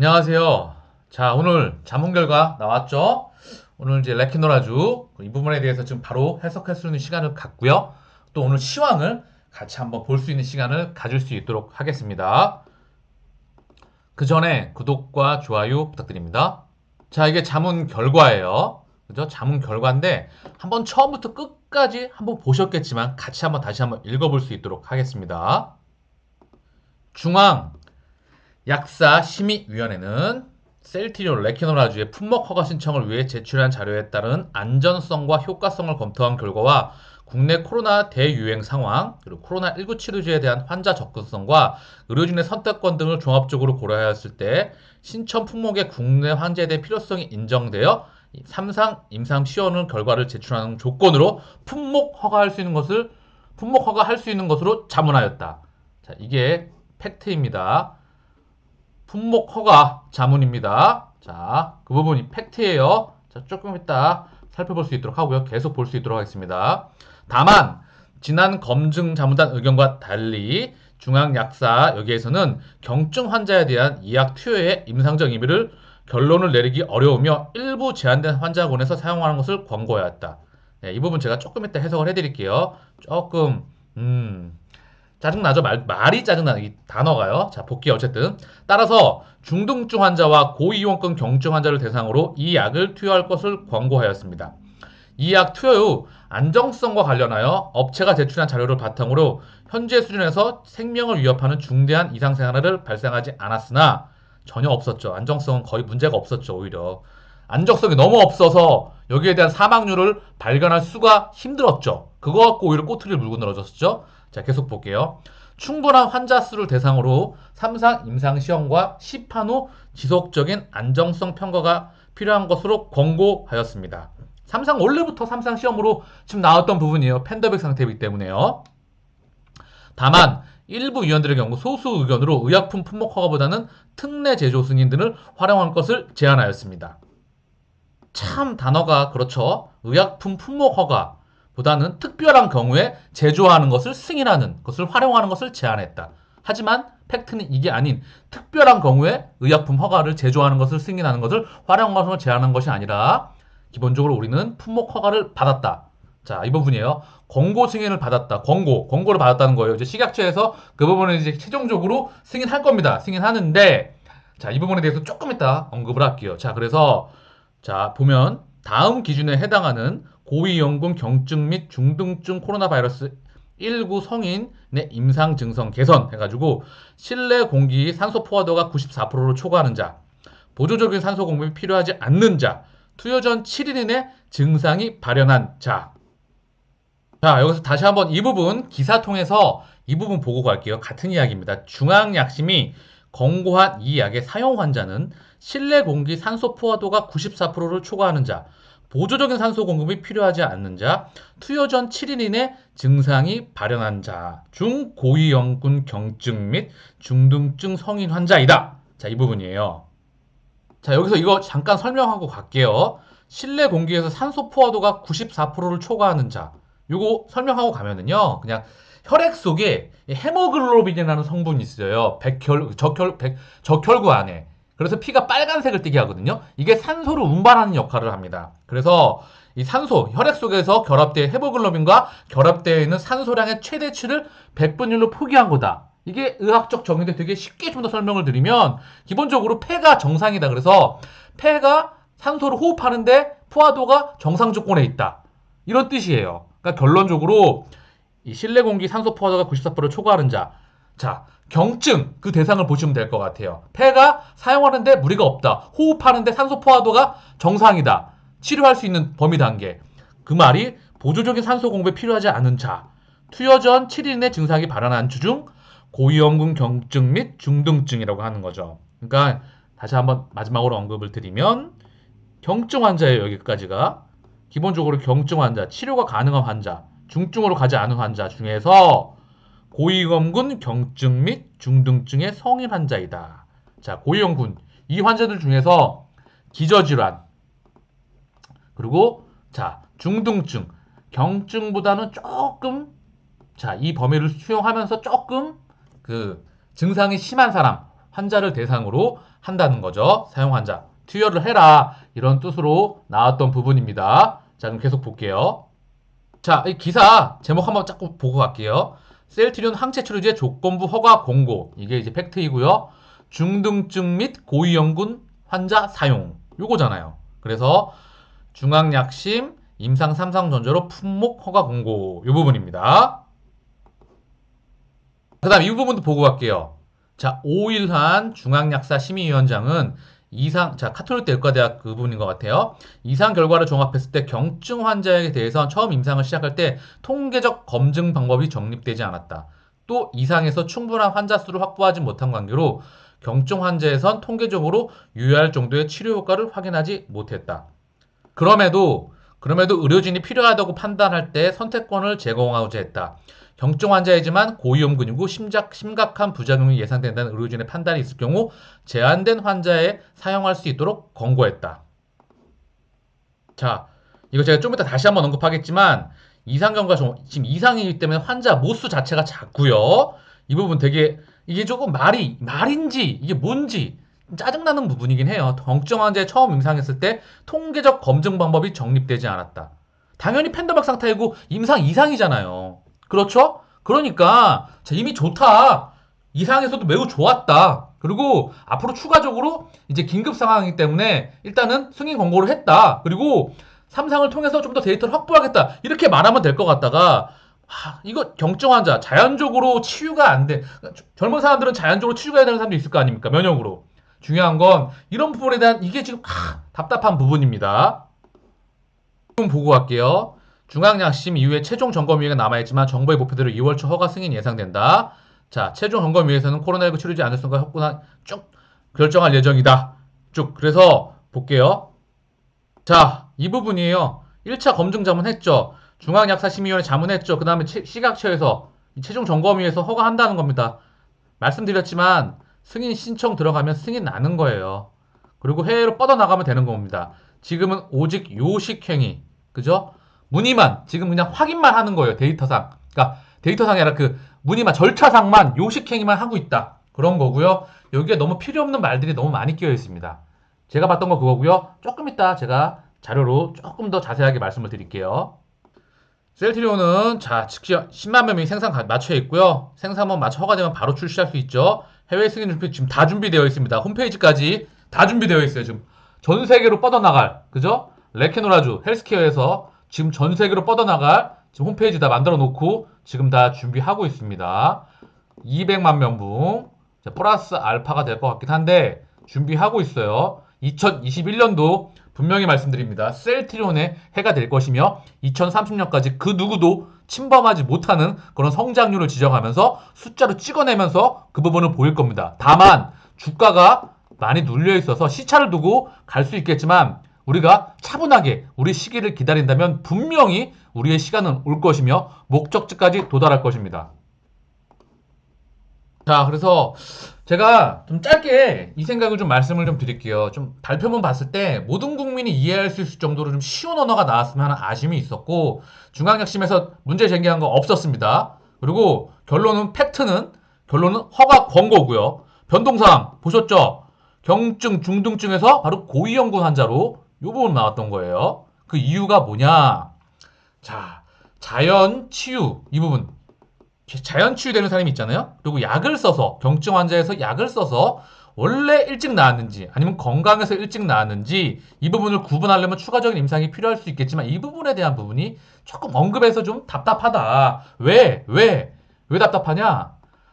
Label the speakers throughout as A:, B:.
A: 안녕하세요. 자, 오늘 자문 결과 나왔죠? 오늘 이제 레키노라주 이 부분에 대해서 지금 바로 해석할 수 있는 시간을 갖고요. 또 오늘 시황을 같이 한번 볼 수 있는 시간을 가질 수 있도록 하겠습니다. 그 전에 구독과 좋아요 부탁드립니다. 자, 이게 자문 결과예요. 그죠? 자문 결과인데 한번 처음부터 끝까지 한번 보셨겠지만 같이 한번 다시 한번 읽어볼 수 있도록 하겠습니다. 중앙 약사 심의위원회는 셀티리오 레키노라주의 품목 허가 신청을 위해 제출한 자료에 따른 안전성과 효과성을 검토한 결과와 국내 코로나 대유행 상황, 그리고 코로나19 치료제에 대한 환자 접근성과 의료진의 선택권 등을 종합적으로 고려하였을 때 신청 품목의 국내 환자에 대한 필요성이 인정되어 3상 임상 시험 결과를 제출하는 조건으로 품목 허가할 수 있는 것으로 자문하였다. 자, 이게 팩트입니다. 품목 허가 자문입니다. 자, 그 부분이 팩트예요. 자, 조금 이따 살펴볼 수 있도록 하고요. 계속 볼 수 있도록 하겠습니다. 다만 지난 검증 자문단 의견과 달리 중앙약사 여기에서는 경증 환자에 대한 이약 투여의 임상적 의미를 결론을 내리기 어려우며 일부 제한된 환자군에서 사용하는 것을 권고하였다. 네, 이 부분 제가 조금 이따 해석을 해드릴게요. 조금 짜증나죠? 말이 짜증나는 이 단어가요. 자, 볼게요. 어쨌든. 따라서 중등증 환자와 고위험군 경증 환자를 대상으로 이 약을 투여할 것을 권고하였습니다. 이 약 투여 후 안정성과 관련하여 업체가 제출한 자료를 바탕으로 현재 수준에서 생명을 위협하는 중대한 이상 생활을 발생하지 않았으나 전혀 없었죠. 안정성은 거의 문제가 없었죠. 오히려. 안정성이 너무 없어서 여기에 대한 사망률을 발견할 수가 힘들었죠. 그거 갖고 오히려 꼬투리를 물고 늘어졌었죠. 자, 계속 볼게요. 충분한 환자 수를 대상으로 3상 임상시험과 시판 후 지속적인 안정성 평가가 필요한 것으로 권고하였습니다. 3상 원래부터 3상 시험으로 지금 나왔던 부분이에요. 팬더백 상태이기 때문에요. 다만 일부 위원들의 경우 소수 의견으로 의약품 품목 허가보다는 특례 제조 승인 등을 활용할 것을 제안하였습니다. 참 단어가 그렇죠. 의약품 품목 허가 보다는 특별한 경우에 제조하는 것을 승인하는 것을 활용하는 것을 제한했다. 하지만 팩트는 이게 아닌 특별한 경우에 의약품 허가를 제조하는 것을 승인하는 것을 활용하는 것을 제한한 것이 아니라 기본적으로 우리는 품목 허가를 받았다. 자, 이 부분이에요. 권고 승인을 받았다. 권고를 받았다는 거예요. 이제 식약처에서 그 부분을 이제 최종적으로 승인할 겁니다. 승인하는데 자, 이 부분에 대해서 조금 이따 언급을 할게요. 자, 그래서 자, 보면 다음 기준에 해당하는 고위험군 경증 및 중등증 코로나 바이러스 19 성인의 임상 증상 개선 해가지고 실내 공기 산소 포화도가 94%로 초과하는 자, 보조적인 산소 공급이 필요하지 않는 자, 투여 전 7일 이내 증상이 발현한 자. 자, 여기서 다시 한번 이 부분 기사 통해서 이 부분 보고 갈게요. 같은 이야기입니다. 중앙약심이 권고한 이 약의 사용 환자는 실내 공기 산소 포화도가 94%를 초과하는 자, 보조적인 산소 공급이 필요하지 않는 자, 투여 전 7일 이내 증상이 발현한 자, 중고위험군 경증 및 중등증 성인 환자이다. 자, 이 부분이에요. 자, 여기서 이거 잠깐 설명하고 갈게요. 실내 공기에서 산소 포화도가 94%를 초과하는 자, 요거 설명하고 가면은요, 그냥 혈액 속에 헤모글로빈이라는 성분이 있어요. 적혈구 안에. 그래서 피가 빨간색을 띠게 하거든요. 이게 산소를 운반하는 역할을 합니다. 그래서 이 산소, 혈액 속에서 결합된 헤모글로빈과 결합되어 있는 산소량의 최대치를 100분율로 포기한 거다. 이게 의학적 정의인데 되게 쉽게 좀 더 설명을 드리면 기본적으로 폐가 정상이다. 그래서 폐가 산소를 호흡하는데 포화도가 정상 조건에 있다. 이런 뜻이에요. 그러니까 결론적으로 이 실내 공기 산소 포화도가 94%를 초과하는 자. 자, 경증 그 대상을 보시면 될 것 같아요. 폐가 사용하는데 무리가 없다. 호흡하는데 산소 포화도가 정상이다. 치료할 수 있는 범위 단계. 그 말이 보조적인 산소 공급이 필요하지 않은 자. 투여 전 7일 내 증상이 발현한 주중 고위험군 경증 및 중등증이라고 하는 거죠. 그러니까 다시 한번 마지막으로 언급을 드리면 경증 환자예요. 여기까지가. 기본적으로 경증 환자, 치료가 가능한 환자, 중증으로 가지 않은 환자 중에서 고위험군 경증 및 중등증의 성인 환자이다. 자, 고위험군 이 환자들 중에서 기저질환 그리고 자 중등증 경증보다는 조금 자 이 범위를 수용하면서 조금 그 증상이 심한 사람 환자를 대상으로 한다는 거죠. 사용 환자. 투여를 해라. 이런 뜻으로 나왔던 부분입니다. 자, 그럼 계속 볼게요. 자, 이 기사 제목 한번 자꾸 보고 갈게요. 셀트리온 항체 치료제 조건부 허가 공고. 이게 이제 팩트이고요. 중등증 및 고위험군 환자 사용. 요거잖아요. 그래서 중앙약심 임상 3상 전제로 품목 허가 공고. 요 부분입니다. 그 다음 이 부분도 보고 갈게요. 자, 오일한 중앙약사 심의위원장은 자, 카톨릭 대학과대학 그 부분인 것 같아요. 이상 결과를 종합했을 때 경증 환자에 대해서 처음 임상을 시작할 때 통계적 검증 방법이 정립되지 않았다. 또 이상에서 충분한 환자 수를 확보하지 못한 관계로 경증 환자에선 통계적으로 유효할 정도의 치료 효과를 확인하지 못했다. 그럼에도 의료진이 필요하다고 판단할 때 선택권을 제공하고자 했다. 경증 환자이지만 고위험군이고 심각한 부작용이 예상된다는 의료진의 판단이 있을 경우 제한된 환자에 사용할 수 있도록 권고했다. 자, 이거 제가 좀 이따 다시 한번 언급하겠지만 이상 경과 지금 이상이기 때문에 환자 모수 자체가 작고요. 이 부분 되게 이게 조금 말인지 이게 뭔지 짜증나는 부분이긴 해요. 경증 환자에 처음 임상했을 때 통계적 검증 방법이 정립되지 않았다. 당연히 팬더박 상태이고 임상 이상이잖아요. 그렇죠? 그러니까 이미 좋다. 이상에서도 매우 좋았다. 그리고 앞으로 추가적으로 이제 긴급 상황이기 때문에 일단은 승인 권고를 했다. 그리고 3상을 통해서 좀 더 데이터를 확보하겠다. 이렇게 말하면 될 것 같다가 이거 경증 환자 자연적으로 치유가 안 돼. 젊은 사람들은 자연적으로 치유가 해야 되는 사람도 있을 거 아닙니까? 면역으로. 중요한 건 이런 부분에 대한 이게 지금 답답한 부분입니다. 부분 보고 갈게요. 중앙약심 이후에 최종 점검위회가 남아있지만 정부의 목표대로 2월 초 허가 승인 예상된다. 자, 최종 점검위에서는 코로나19 치료제 안전성과 협고한 쭉 결정할 예정이다. 쭉. 그래서 볼게요. 자, 이 부분이에요. 1차 검증 자문했죠. 중앙약사심의위원회 자문했죠. 그 다음에 식약처에서 최종 점검위에서 허가한다는 겁니다. 말씀드렸지만 승인 신청 들어가면 승인 나는 거예요. 그리고 해외로 뻗어나가면 되는 겁니다. 지금은 오직 요식행위, 그죠? 문의만, 지금 그냥 확인만 하는 거예요. 데이터상. 그러니까 데이터상이 아니라 그 문의만, 절차상만 요식행위만 하고 있다. 그런 거고요. 여기에 너무 필요 없는 말들이 너무 많이 끼어 있습니다. 제가 봤던 거 그거고요. 조금 이따 제가 자료로 조금 더 자세하게 말씀을 드릴게요. 셀트리온은 자, 즉시 10만 명이 생산 맞춰 있고요. 생산만 맞춰 허가되면 바로 출시할 수 있죠. 해외 승인 준비 지금 다 준비되어 있습니다. 홈페이지까지 다 준비되어 있어요. 지금 전 세계로 뻗어나갈, 그죠? 레케노라주 헬스케어에서 지금 전 세계로 뻗어나갈 지금 홈페이지 다 만들어 놓고 지금 다 준비하고 있습니다. 200만 명분 플러스 알파가 될 것 같긴 한데 준비하고 있어요. 2021년도 분명히 말씀드립니다. 셀트리온의 해가 될 것이며 2030년까지 그 누구도 침범하지 못하는 그런 성장률을 지정하면서 숫자로 찍어내면서 그 부분을 보일 겁니다. 다만 주가가 많이 눌려 있어서 시차를 두고 갈 수 있겠지만 우리가 차분하게 우리 시기를 기다린다면 분명히 우리의 시간은 올 것이며 목적지까지 도달할 것입니다. 자, 그래서 제가 좀 짧게 이 생각을 좀 말씀을 좀 드릴게요. 좀 발표문 봤을 때 모든 국민이 이해할 수 있을 정도로 좀 쉬운 언어가 나왔으면 하는 아쉬움이 있었고 중앙약심에서 문제 제기한 거 없었습니다. 그리고 결론은 허가 권고고요. 변동사항 보셨죠? 경증, 중등증에서 바로 고위험군 환자로 이 부분 나왔던 거예요. 그 이유가 뭐냐? 자, 자연 치유 이 부분. 자연 치유되는 사람이 있잖아요. 그리고 약을 써서 경증 환자에서 약을 써서 원래 일찍 나았는지 아니면 건강해서 일찍 나았는지 이 부분을 구분하려면 추가적인 임상이 필요할 수 있겠지만 이 부분에 대한 부분이 조금 언급해서 좀 답답하다. 왜 답답하냐?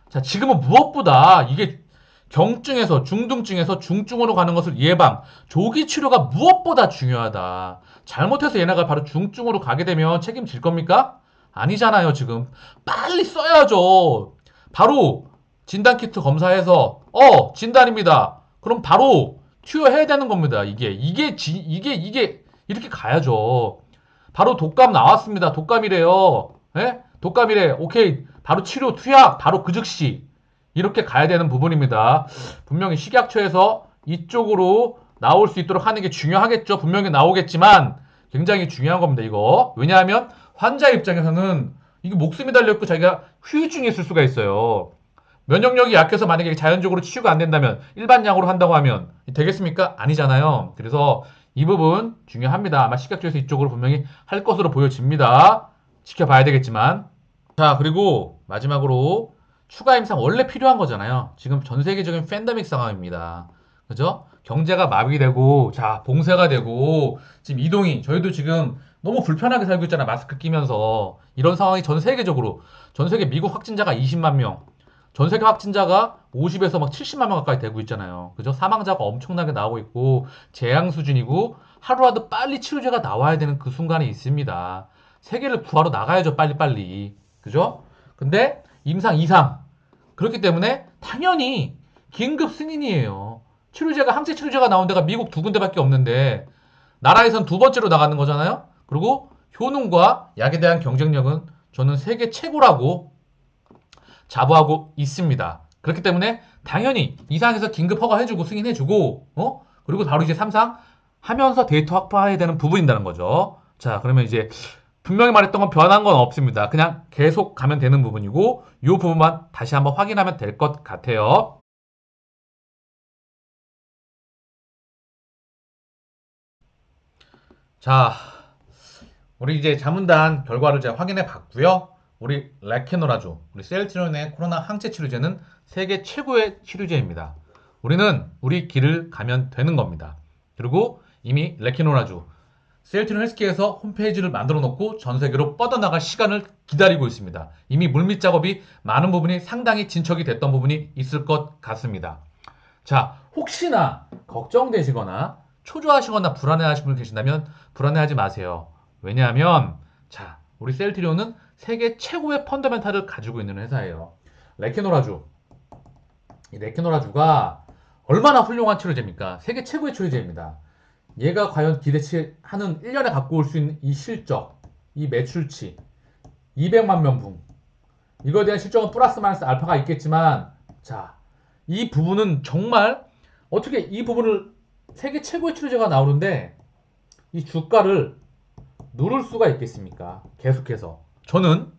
A: 자, 지금은 무엇보다 이게 경증에서 중등증에서 중증으로 가는 것을 예방, 조기 치료가 무엇보다 중요하다. 잘못해서 얘네가 바로 중증으로 가게 되면 책임질 겁니까? 아니잖아요, 지금. 빨리 써야죠. 바로 진단키트 검사해서, 진단입니다. 그럼 바로 투여해야 되는 겁니다. 이게 이렇게 가야죠. 바로 독감 나왔습니다. 독감이래요. 예? 독감이래. 오케이. 바로 치료, 투약, 바로 그 즉시. 이렇게 가야 되는 부분입니다. 분명히 식약처에서 이쪽으로 나올 수 있도록 하는 게 중요하겠죠. 분명히 나오겠지만 굉장히 중요한 겁니다. 이거. 왜냐하면 환자 입장에서는 이게 목숨이 달려있고 자기가 후유증이 있을 수가 있어요. 면역력이 약해서 만약에 자연적으로 치유가 안 된다면 일반 약으로 한다고 하면 되겠습니까? 아니잖아요. 그래서 이 부분 중요합니다. 아마 식약처에서 이쪽으로 분명히 할 것으로 보여집니다. 지켜봐야 되겠지만. 자, 그리고 마지막으로 추가 임상 원래 필요한 거잖아요. 지금 전 세계적인 팬데믹 상황입니다. 그죠? 경제가 마비되고, 자, 봉쇄가 되고, 지금 이동이, 저희도 지금 너무 불편하게 살고 있잖아. 마스크 끼면서. 이런 상황이 전 세계적으로, 전 세계 미국 확진자가 20만 명, 전 세계 확진자가 50에서 막 70만 명 가까이 되고 있잖아요. 그죠? 사망자가 엄청나게 나오고 있고, 재앙 수준이고, 하루라도 빨리 치료제가 나와야 되는 그 순간에 있습니다. 세계를 구하러 나가야죠, 빨리빨리. 그죠? 근데 임상 이상. 그렇기 때문에 당연히 긴급 승인이에요. 치료제가 항체 치료제가 나온 데가 미국 두 군데밖에 없는데 나라에선 두 번째로 나가는 거잖아요. 그리고 효능과 약에 대한 경쟁력은 저는 세계 최고라고 자부하고 있습니다. 그렇기 때문에 당연히 이상에서 긴급 허가해주고 승인해주고 그리고 바로 이제 삼상 하면서 데이터 확보해야 되는 부분이라는 거죠. 자, 그러면 이제 분명히 말했던 건 변한 건 없습니다. 그냥 계속 가면 되는 부분이고 이 부분만 다시 한번 확인하면 될 것 같아요. 자, 우리 이제 자문단 결과를 제가 확인해 봤고요. 우리 레케노라조, 우리 셀트리온의 코로나 항체 치료제는 세계 최고의 치료제입니다. 우리는 우리 길을 가면 되는 겁니다. 그리고 이미 레케노라조, 셀트리온 헬스케어에서 홈페이지를 만들어 놓고 전 세계로 뻗어나갈 시간을 기다리고 있습니다. 이미 물밑 작업이 많은 부분이 상당히 진척이 됐던 부분이 있을 것 같습니다. 자, 혹시나 걱정되시거나 초조하시거나 불안해하시는 분 계신다면 불안해하지 마세요. 왜냐하면 자, 우리 셀트리온은 세계 최고의 펀더멘탈을 가지고 있는 회사예요. 레케노라주. 이 레케노라주가 얼마나 훌륭한 치료제입니까? 세계 최고의 치료제입니다. 얘가 과연 기대치 하는 1년에 갖고 올 수 있는 이 실적, 이 매출치, 200만 명분. 이거에 대한 실적은 플러스 마이너스 알파가 있겠지만 자, 이 부분은 정말 어떻게 이 부분을 세계 최고의 치료제가 나오는데 이 주가를 누를 수가 있겠습니까? 계속해서. 저는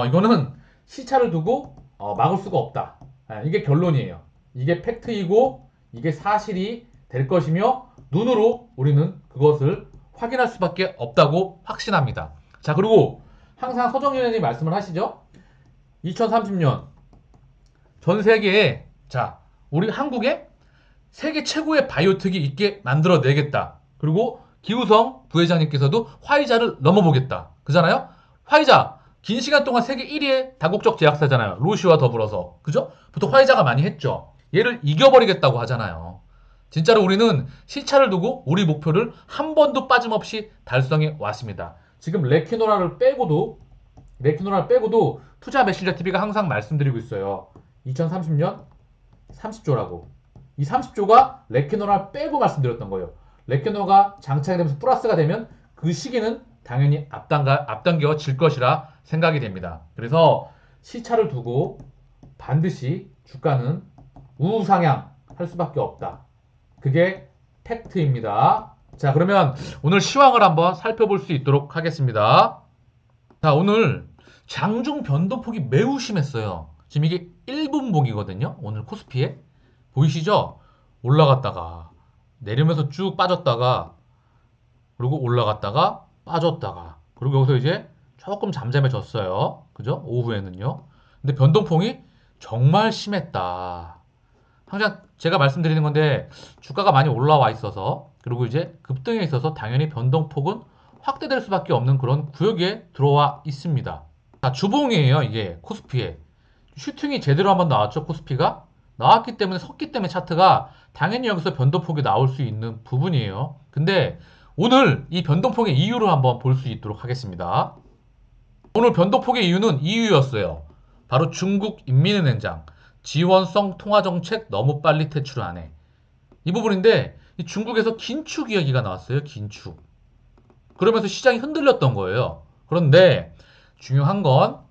A: 이거는 시차를 두고 막을 수가 없다. 이게 결론이에요. 이게 팩트이고 이게 사실이 될 것이며 눈으로 우리는 그것을 확인할 수밖에 없다고 확신합니다. 자, 그리고 항상 서정윤 의원님 말씀을 하시죠. 2030년 전 세계에 자, 우리 한국에 세계 최고의 바이오텍이 있게 만들어내겠다. 그리고 기우성 부회장님께서도 화이자를 넘어보겠다. 그잖아요? 화이자 긴 시간 동안 세계 1위의 다국적 제약사잖아요. 로시와 더불어서. 그죠? 보통 화이자가 많이 했죠. 얘를 이겨버리겠다고 하잖아요. 진짜로 우리는 시차를 두고 우리 목표를 한 번도 빠짐없이 달성해 왔습니다. 지금 레키노라를 빼고도 투자 메신저 TV가 항상 말씀드리고 있어요. 2030년 30조라고. 이 30조가 레케노라 빼고 말씀드렸던 거예요. 레케노가 장착이 되면서 플러스가 되면 그 시기는 당연히 앞당겨질 것이라 생각이 됩니다. 그래서 시차를 두고 반드시 주가는 우상향 할 수밖에 없다. 그게 팩트입니다. 자, 그러면 오늘 시황을 한번 살펴볼 수 있도록 하겠습니다. 자, 오늘 장중 변동폭이 매우 심했어요. 지금 이게 1분봉이거든요. 오늘 코스피에. 보이시죠? 올라갔다가 내리면서 쭉 빠졌다가 그리고 올라갔다가 빠졌다가 그리고 여기서 이제 조금 잠잠해졌어요. 그죠? 오후에는요. 근데 변동폭이 정말 심했다. 항상 제가 말씀드리는 건데 주가가 많이 올라와 있어서 그리고 이제 급등에 있어서 당연히 변동폭은 확대될 수밖에 없는 그런 구역에 들어와 있습니다. 자, 주봉이에요. 이게 코스피에. 슈팅이 제대로 한번 나왔죠. 코스피가. 나왔기 때문에 섰기 때문에 차트가 당연히 여기서 변동폭이 나올 수 있는 부분이에요. 근데 오늘 이 변동폭의 이유를 한번 볼 수 있도록 하겠습니다. 오늘 변동폭의 이유는 이유였어요. 바로 중국 인민은행장 지원성 통화정책 너무 빨리 퇴출하네. 이 부분인데 이 중국에서 긴축 이야기가 나왔어요. 긴축. 그러면서 시장이 흔들렸던 거예요. 그런데 중요한 건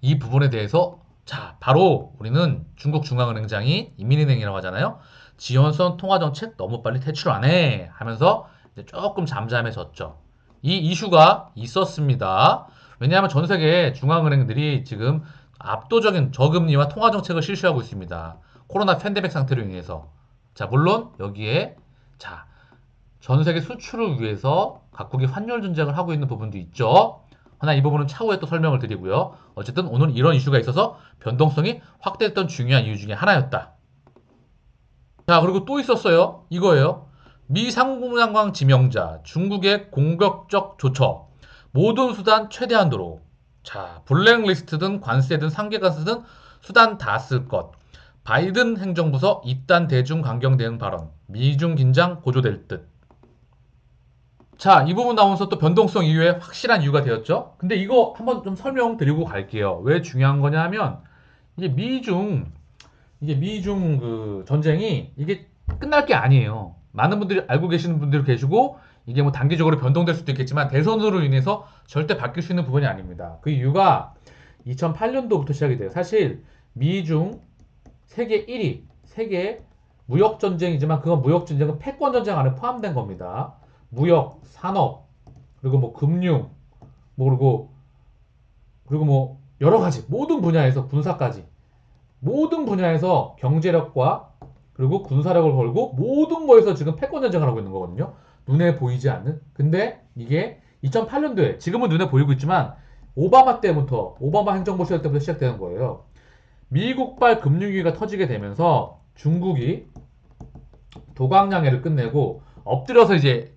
A: 이 부분에 대해서 자, 바로 우리는 중국 중앙은행장이 인민은행이라고 하잖아요. 지원성 통화정책 너무 빨리 퇴출 안 해 하면서 이제 조금 잠잠해졌죠. 이 이슈가 있었습니다. 왜냐하면 전 세계 중앙은행들이 지금 압도적인 저금리와 통화 정책을 실시하고 있습니다. 코로나 팬데믹 상태로 인해서. 자, 물론 여기에 자, 전 세계 수출을 위해서 각국이 환율 전쟁을 하고 있는 부분도 있죠. 하나 이 부분은 차후에 또 설명을 드리고요. 어쨌든 오늘 이런 이슈가 있어서 변동성이 확대했던 중요한 이유 중에 하나였다. 자, 그리고 또 있었어요. 이거예요. 미 상공장관 지명자, 중국의 공격적 조처, 모든 수단 최대한도로. 자, 블랙리스트든 관세든 상계가세든 수단 다 쓸 것. 바이든 행정부서 이단 대중 강경 대응 발언. 미중 긴장 고조될 듯. 자, 이 부분 나오면서 또 변동성 이후에 확실한 이유가 되었죠. 근데 이거 한번 좀 설명드리고 갈게요. 왜 중요한 거냐 하면 이게 미중 그 전쟁이 이게 끝날 게 아니에요. 많은 분들이 알고 계시는 분들 계시고 이게 뭐 단기적으로 변동될 수도 있겠지만 대선으로 인해서 절대 바뀔 수 있는 부분이 아닙니다. 그 이유가 2008년도부터 시작이 돼요. 사실 미중 세계 1위, 세계 무역 전쟁이지만 그건 무역 전쟁은 패권 전쟁 안에 포함된 겁니다. 무역, 산업, 그리고 뭐 금융, 뭐 그리고 뭐 여러 가지 모든 분야에서 군사까지 모든 분야에서 경제력과 그리고 군사력을 걸고 모든 거에서 지금 패권 전쟁을 하고 있는 거거든요. 눈에 보이지 않는. 근데 이게 2008년도에 지금은 눈에 보이고 있지만 오바마 행정부 시절 때부터 시작되는 거예요. 미국발 금융위기가 터지게 되면서 중국이 도강량해를 끝내고 엎드려서 이제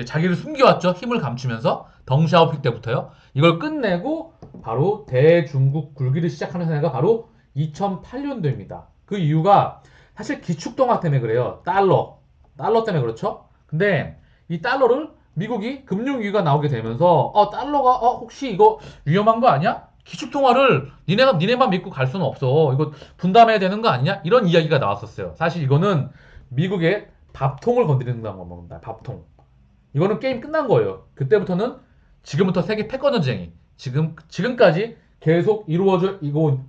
A: 자기를 숨겨왔죠. 힘을 감추면서 덩샤오핑 때부터요. 이걸 끝내고 바로 대중국 굴기를 시작하는 해가 바로 2008년도입니다. 그 이유가 사실 기축통화 때문에 그래요. 달러 때문에 그렇죠. 근데 이 달러를 미국이 금융위기가 나오게 되면서 달러가 혹시 이거 위험한 거 아니야? 기축통화를 니네만 믿고 갈 수는 없어. 이거 분담해야 되는 거 아니냐? 이런 이야기가 나왔었어요. 사실 이거는 미국의 밥통을 건드리는 겁니다. 밥통. 이거는 게임 끝난 거예요. 그때부터는 지금부터 세계 패권 전쟁이 지금까지 계속 이루어져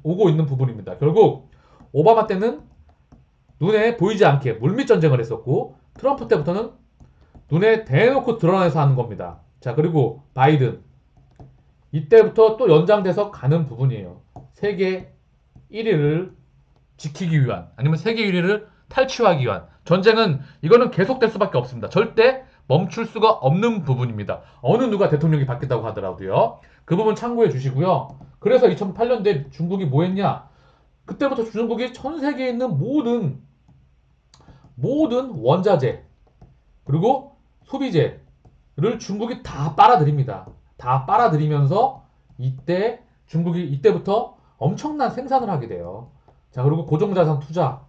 A: 오고 있는 부분입니다. 결국 오바마 때는 눈에 보이지 않게 물밑 전쟁을 했었고 트럼프 때부터는 눈에 대놓고 드러내서 하는 겁니다. 자, 그리고 바이든 이때부터 또 연장돼서 가는 부분이에요. 세계 1위를 지키기 위한 아니면 세계 1위를 탈취하기 위한 전쟁은 이거는 계속될 수밖에 없습니다. 절대 멈출 수가 없는 부분입니다. 어느 누가 대통령이 바뀌었다고 하더라도요. 그 부분 참고해 주시고요. 그래서 2008년도에 중국이 뭐 했냐? 그때부터 중국이 전 세계에 있는 모든 원자재 그리고 소비재를 중국이 다 빨아들입니다. 다 빨아들이면서 이때부터 엄청난 생산을 하게 돼요. 자, 그리고 고정자산 투자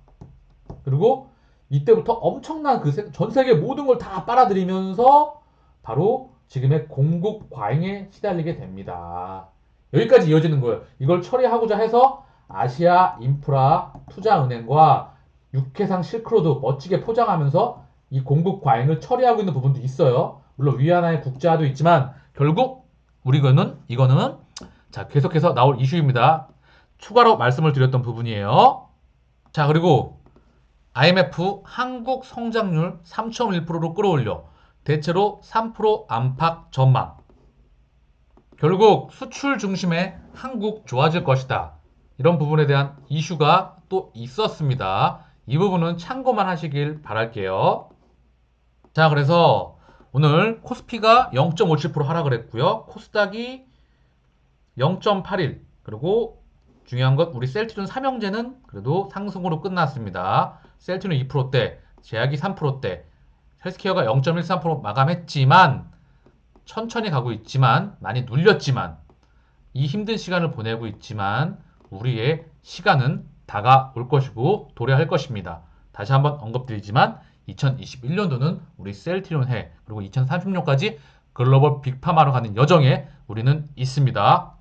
A: 그리고 이때부터 엄청난 전 세계 모든 걸 다 빨아들이면서 바로 지금의 공급 과잉에 시달리게 됩니다. 여기까지 이어지는 거예요. 이걸 처리하고자 해서 아시아 인프라 투자은행과 육해상 실크로드 멋지게 포장하면서 이 공급 과잉을 처리하고 있는 부분도 있어요. 물론 위안화의 국자도 있지만 결국 이거는 자, 계속해서 나올 이슈입니다. 추가로 말씀을 드렸던 부분이에요. 자, 그리고 IMF 한국 성장률 3.1%로 끌어올려 대체로 3% 안팎 전망. 결국 수출 중심의 한국 좋아질 것이다. 이런 부분에 대한 이슈가 또 있었습니다. 이 부분은 참고만 하시길 바랄게요. 자, 그래서 오늘 코스피가 0.57% 하락을 했고요. 코스닥이 0.81 그리고 중요한 것 우리 셀트리온 삼형제는 그래도 상승으로 끝났습니다. 셀트리온 2%대, 제약이 3%대, 헬스케어가 0.13% 마감했지만 천천히 가고 있지만 많이 눌렸지만 이 힘든 시간을 보내고 있지만 우리의 시간은 다가올 것이고 도래할 것입니다. 다시 한번 언급드리지만 2021년도는 우리 셀트리온 해 그리고 2030년까지 글로벌 빅파마로 가는 여정에 우리는 있습니다.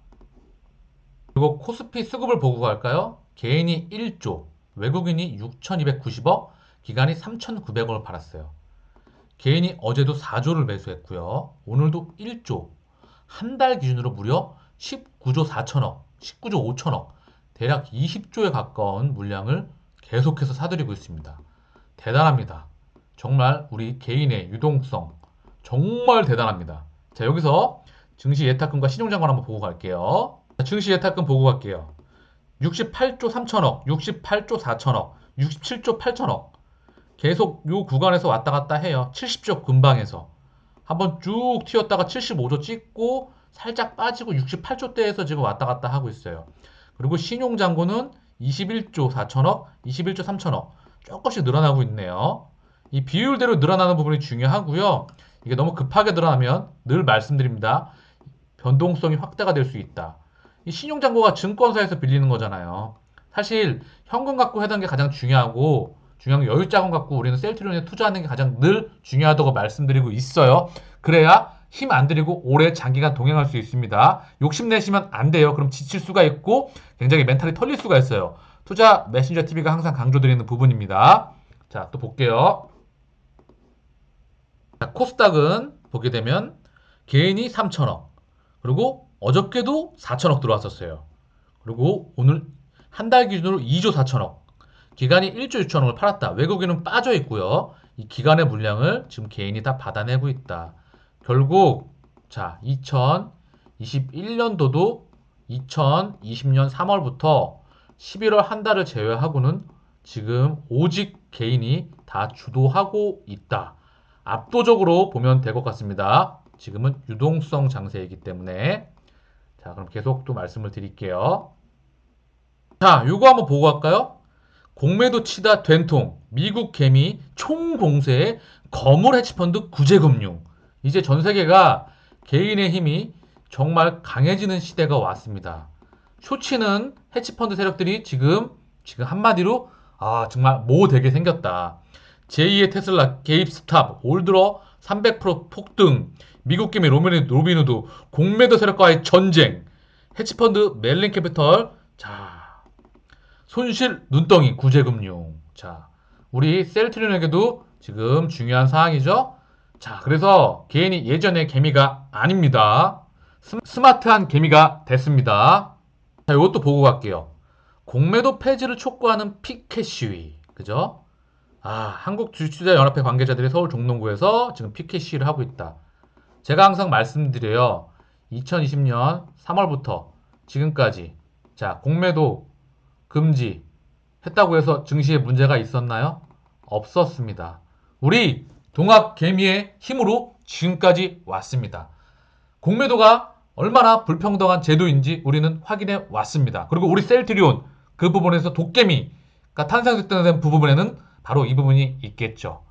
A: 그리고 코스피 수급을 보고 갈까요? 개인이 1조, 외국인이 6,290억, 기관이 3,900억을 팔았어요. 개인이 어제도 4조를 매수했고요. 오늘도 1조, 한 달 기준으로 무려 19조 4천억, 19조 5천억, 대략 20조에 가까운 물량을 계속해서 사들이고 있습니다. 대단합니다. 정말 우리 개인의 유동성 정말 대단합니다. 자, 여기서 증시 예탁금과 신용장관 한번 보고 갈게요. 증시 예탁금 보고 갈게요. 68조 3천억, 68조 4천억, 67조 8천억. 계속 요 구간에서 왔다 갔다 해요. 70조 근방에서. 한번 쭉 튀었다가 75조 찍고 살짝 빠지고 68조대에서 지금 왔다 갔다 하고 있어요. 그리고 신용잔고는 21조 4천억, 21조 3천억. 조금씩 늘어나고 있네요. 이 비율대로 늘어나는 부분이 중요하고요. 이게 너무 급하게 늘어나면 늘 말씀드립니다. 변동성이 확대가 될 수 있다. 이 신용잔고가 증권사에서 빌리는 거잖아요. 사실 현금 갖고 하던 게 가장 중요하고 중요한 게 여유자금 갖고 우리는 셀트리온에 투자하는 게 가장 늘 중요하다고 말씀드리고 있어요. 그래야 힘 안 들이고 오래 장기간 동행할 수 있습니다. 욕심내시면 안 돼요. 그럼 지칠 수가 있고 굉장히 멘탈이 털릴 수가 있어요. 투자 메신저 TV가 항상 강조드리는 부분입니다. 자, 또 볼게요. 자, 코스닥은 보게 되면 개인이 3천억, 그리고 어저께도 4천억 들어왔었어요. 그리고 오늘 한 달 기준으로 2조 4천억, 기간이 1조 6천억을 팔았다. 외국인은 빠져 있고요. 이 기간의 물량을 지금 개인이 다 받아내고 있다. 결국 자 2021년도도 2020년 3월부터 11월 한 달을 제외하고는 지금 오직 개인이 다 주도하고 있다. 압도적으로 보면 될 것 같습니다. 지금은 유동성 장세이기 때문에. 자, 그럼 계속 또 말씀을 드릴게요. 자, 요거 한번 보고 갈까요? 공매도 치다 된통, 미국 개미 총공세에 거물 해치펀드 구제금융. 이제 전 세계가 개인의 힘이 정말 강해지는 시대가 왔습니다. 쇼치는 해치펀드 세력들이 지금 한마디로 정말 모되게 생겼다. 제2의 테슬라, 게입스탑, 올 들어 300% 폭등, 미국 개미 로빈후드, 공매도 세력과의 전쟁, 해치펀드 멜린 캐피털, 자, 손실 눈덩이 구제금융. 자, 우리 셀트리온에게도 지금 중요한 사항이죠. 자, 그래서 개인이 예전의 개미가 아닙니다. 스마트한 개미가 됐습니다. 자, 이것도 보고 갈게요. 공매도 폐지를 촉구하는 피켓 시위. 그죠? 한국주식투자연합회 관계자들이 서울 종로구에서 지금 피켓 시위를 하고 있다. 제가 항상 말씀드려요. 2020년 3월부터 지금까지 자, 공매도 금지 했다고 해서 증시에 문제가 있었나요? 없었습니다. 우리 동학개미의 힘으로 지금까지 왔습니다. 공매도가 얼마나 불평등한 제도인지 우리는 확인해 왔습니다. 그리고 우리 셀트리온 그 부분에서 도깨미가 탄생된 부분에는 바로 이 부분이 있겠죠.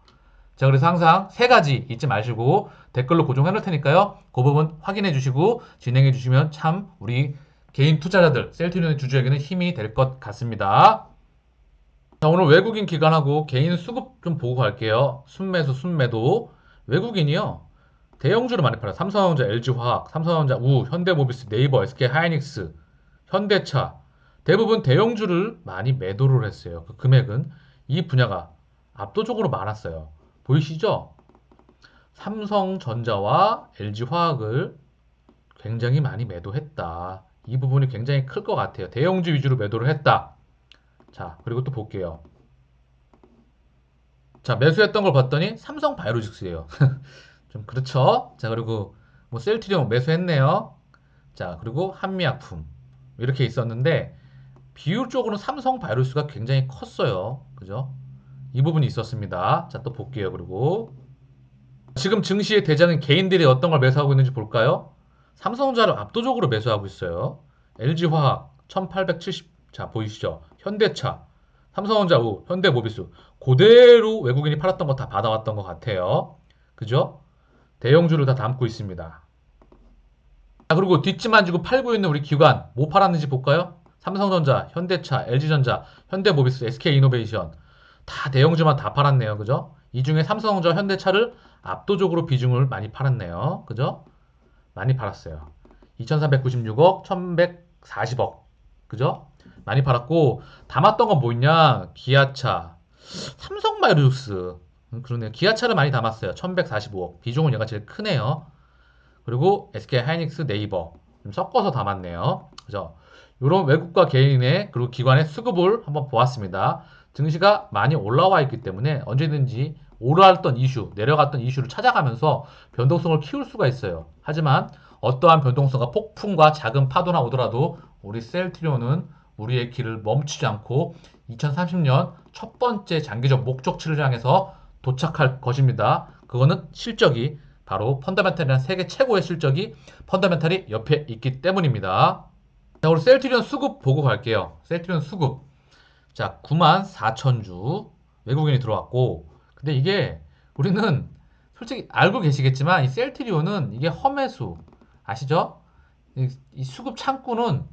A: 자, 그래서 항상 세 가지 잊지 마시고 댓글로 고정해 놓을 테니까요. 그 부분 확인해 주시고 진행해 주시면 참 우리 개인 투자자들, 셀트리온 주주에게는 힘이 될 것 같습니다. 자, 오늘 외국인 기관하고 개인 수급 좀 보고 갈게요. 순매수, 순매도. 외국인이요. 대형주를 많이 팔아요. 삼성전자, LG화학, 삼성전자, 우, 현대모비스, 네이버, SK하이닉스, 현대차. 대부분 대형주를 많이 매도를 했어요. 그 금액은 이 분야가 압도적으로 많았어요. 보이시죠? 삼성전자와 LG화학을 굉장히 많이 매도했다. 이 부분이 굉장히 클 것 같아요. 대형주 위주로 매도를 했다. 자, 그리고 또 볼게요. 자, 매수했던 걸 봤더니 삼성바이오로직스예요. 좀 그렇죠? 자, 그리고 뭐 셀트리온 매수했네요. 자, 그리고 한미약품 이렇게 있었는데 비율적으로는 삼성바이오로직스가 굉장히 컸어요. 그죠? 이 부분이 있었습니다. 자, 또 볼게요. 그리고 지금 증시의 대장인 개인들이 어떤 걸 매수하고 있는지 볼까요? 삼성전자를 압도적으로 매수하고 있어요. LG화학 1870, 자, 보이시죠? 현대차, 삼성전자, 우, 현대모비스. 그대로 외국인이 팔았던 거 다 받아왔던 것 같아요. 그죠? 대형주를 다 담고 있습니다. 자, 그리고 뒷짐만 지고 팔고 있는 우리 기관 뭐 팔았는지 볼까요? 삼성전자, 현대차, LG전자, 현대모비스, SK이노베이션 다 대형주만 다 팔았네요. 그죠? 이 중에 삼성전자, 현대차를 압도적으로 비중을 많이 팔았네요. 그죠? 많이 팔았어요. 2396억, 1140억. 그죠? 많이 팔았고 담았던 건 뭐 있냐? 기아차, 삼성바이오로직스. 그러네요. 기아차를 많이 담았어요. 1145억. 비중은 얘가 제일 크네요. 그리고 SK하이닉스, 네이버 좀 섞어서 담았네요. 그죠? 이런 외국과 개인의 그리고 기관의 수급을 한번 보았습니다. 증시가 많이 올라와 있기 때문에 언제든지 올라왔던 이슈, 내려갔던 이슈를 찾아가면서 변동성을 키울 수가 있어요. 하지만 어떠한 변동성과 폭풍과 작은 파도나 오더라도 우리 셀트리온은 우리의 길을 멈추지 않고 2030년 첫 번째 장기적 목적치를 향해서 도착할 것입니다. 그거는 실적이 바로 펀더멘탈이란 세계 최고의 실적이 펀더멘탈이 옆에 있기 때문입니다. 자, 우리 셀트리온 수급 보고 갈게요. 셀트리온 수급. 자, 94,000주 외국인이 들어왔고, 근데 이게 우리는 솔직히 알고 계시겠지만 이 셀트리온은 이게 험해수 아시죠? 이 수급 창구는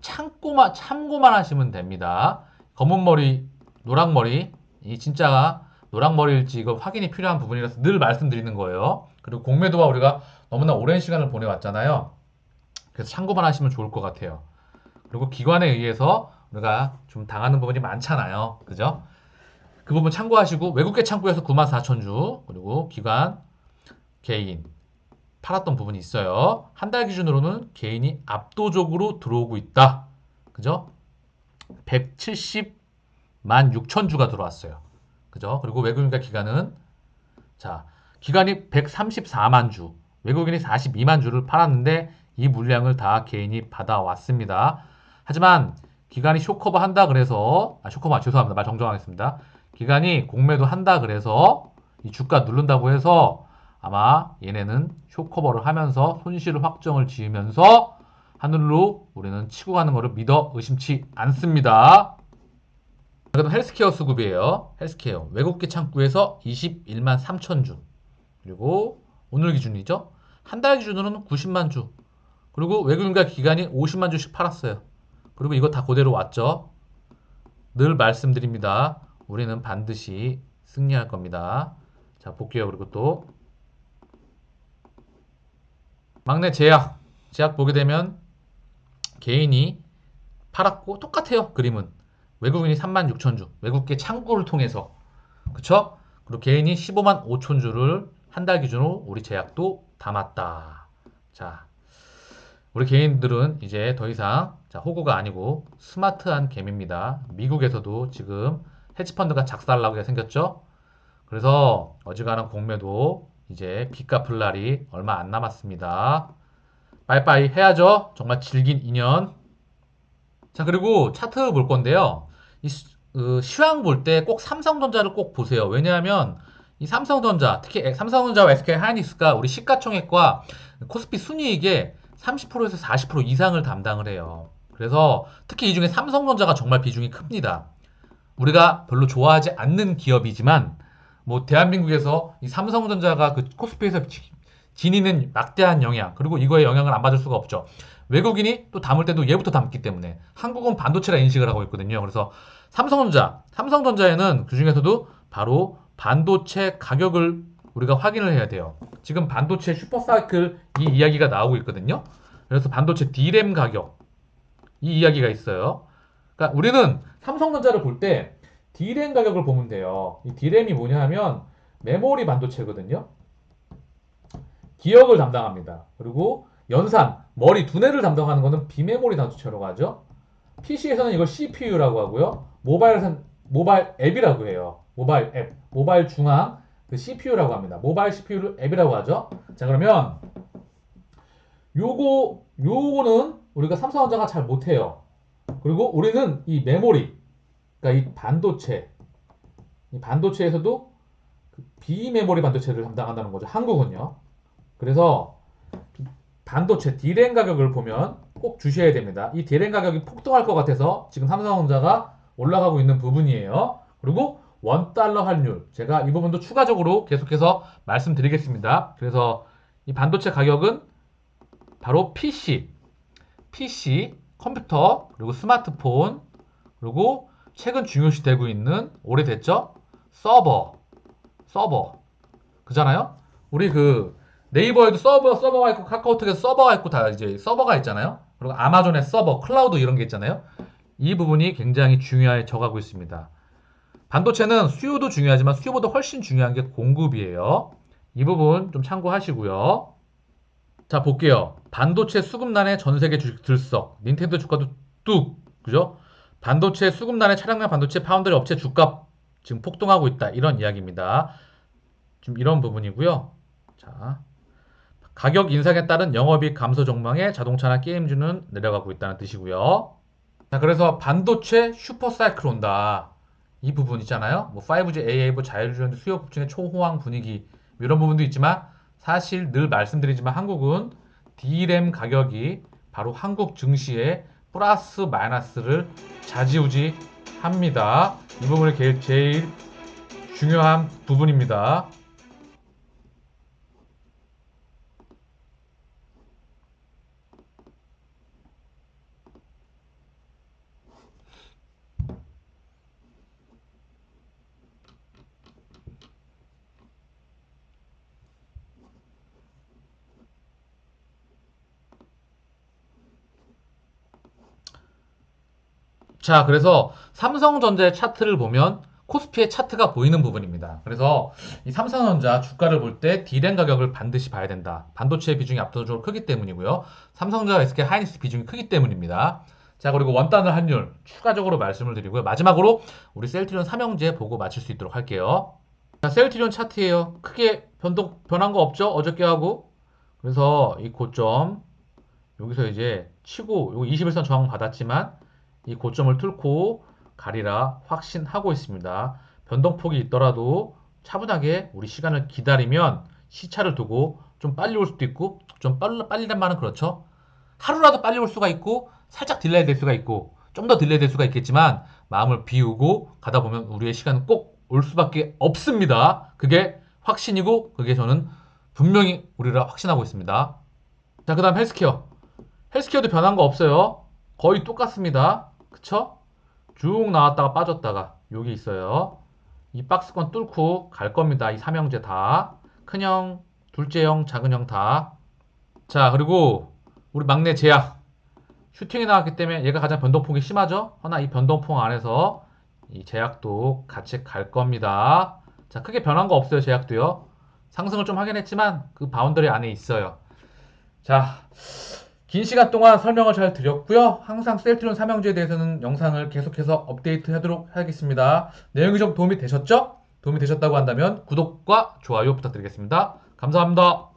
A: 참고만 하시면 됩니다. 검은 머리, 노랑 머리, 이 진짜 노랑 머리일지 이거 확인이 필요한 부분이라서 늘 말씀드리는 거예요. 그리고 공매도와 우리가 너무나 오랜 시간을 보내왔잖아요. 그래서 참고만 하시면 좋을 것 같아요. 그리고 기관에 의해서 우리가 좀 당하는 부분이 많잖아요. 그죠? 그 부분 참고하시고 외국계 창구에서 94,000주 그리고 기관, 개인 팔았던 부분이 있어요. 한 달 기준으로는 개인이 압도적으로 들어오고 있다. 그죠? 170만 6천주가 들어왔어요. 그죠? 그리고 외국인과 기관은 자, 기관이 134만 주, 외국인이 42만 주를 팔았는데 이 물량을 다 개인이 받아왔습니다. 하지만 기관이 쇼커버 한다 그래서 쇼커버 죄송합니다. 말 정정하겠습니다. 기관이 공매도 한다 그래서 이 주가 누른다고 해서 아마 얘네는 쇼커버를 하면서 손실을 확정을 지으면서 하늘로 우리는 치고 가는 것을 믿어 의심치 않습니다. 그럼 헬스케어 수급이에요. 헬스케어 외국계 창구에서 21만 3천 주 그리고 오늘 기준이죠. 한 달 기준으로는 90만 주 그리고 외국인과 기관이 50만 주씩 팔았어요. 그리고 이거 다 그대로 왔죠. 늘 말씀드립니다. 우리는 반드시 승리할 겁니다. 자 볼게요. 그리고 또 막내 제약 보게 되면 개인이 팔았고 똑같아요. 그림은 외국인이 3만 6천 주 외국계 창구를 통해서 그쵸? 그리고 개인이 15만 5천 주를 한 달 기준으로 우리 제약도 담았다. 자, 우리 개인들은 이제 더 이상 호구가 아니고 스마트한 개미입니다. 미국에서도 지금 헤지펀드가 작살나게 생겼죠? 그래서 어지간한 공매도 이제 빚 갚을 날이 얼마 안 남았습니다. 빠이빠이 해야죠. 정말 질긴 인연. 자, 그리고 차트 볼 건데요. 시황 볼 때 꼭 삼성전자를 꼭 보세요. 왜냐하면 이 삼성전자, 특히 삼성전자와 SK하이닉스가 우리 시가총액과 코스피 순이익의 30%에서 40% 이상을 담당을 해요. 그래서 특히 이 중에 삼성전자가 정말 비중이 큽니다. 우리가 별로 좋아하지 않는 기업이지만 뭐 대한민국에서 이 삼성전자가 그 코스피에서 지니는 막대한 영향 그리고 이거에 영향을 안 받을 수가 없죠. 외국인이 또 담을 때도 얘부터 담기 때문에 한국은 반도체라 인식을 하고 있거든요. 그래서 삼성전자에는 그 중에서도 바로 반도체 가격을 우리가 확인을 해야 돼요. 지금 반도체 슈퍼사이클 이 이야기가 나오고 있거든요. 그래서 반도체 D램 가격 이 이야기가 있어요. 그러니까 우리는 삼성전자를 볼 때 D램 가격을 보면 돼요. 이 D램이 뭐냐 하면 메모리 반도체거든요. 기억을 담당합니다. 그리고 연산, 머리, 두뇌를 담당하는 것은 비메모리 반도체라고 하죠. PC에서는 이걸 CPU라고 하고요. 모바일 앱이라고 해요. 모바일 앱, 모바일 중앙 그 CPU라고 합니다. 모바일 CPU를 앱이라고 하죠. 자 그러면 요거는 우리가 삼성전자가 잘 못해요. 그리고 우리는 이 메모리, 그러니까 이 반도체에서도 그 비메모리 반도체를 담당한다는 거죠. 한국은요. 그래서 반도체 D램 가격을 보면 꼭 주셔야 됩니다. 이 D램 가격이 폭등할 것 같아서 지금 삼성전자가 올라가고 있는 부분이에요. 그리고 원달러 환율 제가 이 부분도 추가적으로 계속해서 말씀드리겠습니다. 그래서 이 반도체 가격은 바로 PC, 컴퓨터, 그리고 스마트폰, 그리고 최근 중요시되고 있는 오래됐죠? 서버, 그잖아요? 우리 그 네이버에도 서버가 있고 카카오톡에서 서버가 있고 다 이제 서버가 있잖아요. 그리고 아마존의 서버, 클라우드 이런 게 있잖아요. 이 부분이 굉장히 중요해져가고 있습니다. 반도체는 수요도 중요하지만 수요보다 훨씬 중요한 게 공급이에요. 이 부분 좀 참고하시고요. 자, 볼게요. 반도체 수급난에 전 세계 주식 들썩. 닌텐도 주가도 뚝. 그죠? 반도체 수급난에 차량용 반도체 파운드리 업체 주가 지금 폭등하고 있다. 이런 이야기입니다. 좀 이런 부분이고요. 자, 가격 인상에 따른 영업이익 감소 전망에 자동차나 게임주는 내려가고 있다는 뜻이고요. 자, 그래서 반도체 슈퍼사이클 온다. 이 부분 있잖아요. 뭐 5G AA, 뭐 자율주행 수요 급증의 초호황 분위기 뭐 이런 부분도 있지만 사실 늘 말씀드리지만 한국은 D램 가격이 바로 한국 증시의 플러스 마이너스를 좌지우지 합니다. 이 부분이 제일 중요한 부분입니다. 자, 그래서 삼성전자의 차트를 보면 코스피의 차트가 보이는 부분입니다. 그래서 이 삼성전자 주가를 볼 때 D램 가격을 반드시 봐야 된다. 반도체 비중이 압도적으로 크기 때문이고요. 삼성전자, SK 하이닉스 비중이 크기 때문입니다. 자, 그리고 원단을 환율 추가적으로 말씀을 드리고요. 마지막으로 우리 셀트리온 삼형제 보고 마칠 수 있도록 할게요. 자, 셀트리온 차트예요. 크게 변한 거 없죠? 어저께 하고. 그래서 이 고점 여기서 이제 치고 요 21선 저항 받았지만 이 고점을 뚫고 가리라 확신하고 있습니다. 변동폭이 있더라도 차분하게 우리 시간을 기다리면 시차를 두고 좀 빨리 올 수도 있고 좀 빨리란 말은 그렇죠. 하루라도 빨리 올 수가 있고 살짝 딜레이 될 수가 있고 좀 더 딜레이 될 수가 있겠지만 마음을 비우고 가다 보면 우리의 시간은 꼭 올 수밖에 없습니다. 그게 확신이고 그게 저는 분명히 우리라 확신하고 있습니다. 자, 그 다음 헬스케어. 헬스케어도 변한 거 없어요. 거의 똑같습니다. 그쵸? 쭉 나왔다가 빠졌다가 여기 있어요. 이 박스권 뚫고 갈 겁니다. 이 삼형제 다. 큰형, 둘째형, 작은형 다. 자, 그리고 우리 막내 제약. 슈팅이 나왔기 때문에 얘가 가장 변동폭이 심하죠? 하나 이 변동폭 안에서 이 제약도 같이 갈 겁니다. 자, 크게 변한 거 없어요. 제약도요. 상승을 좀 하긴 했지만 그 바운더리 안에 있어요. 자, 긴 시간 동안 설명을 잘 드렸고요. 항상 셀트리온 삼형제에 대해서는 영상을 계속해서 업데이트 하도록 하겠습니다. 내용이 좀 도움이 되셨죠? 도움이 되셨다고 한다면 구독과 좋아요 부탁드리겠습니다. 감사합니다.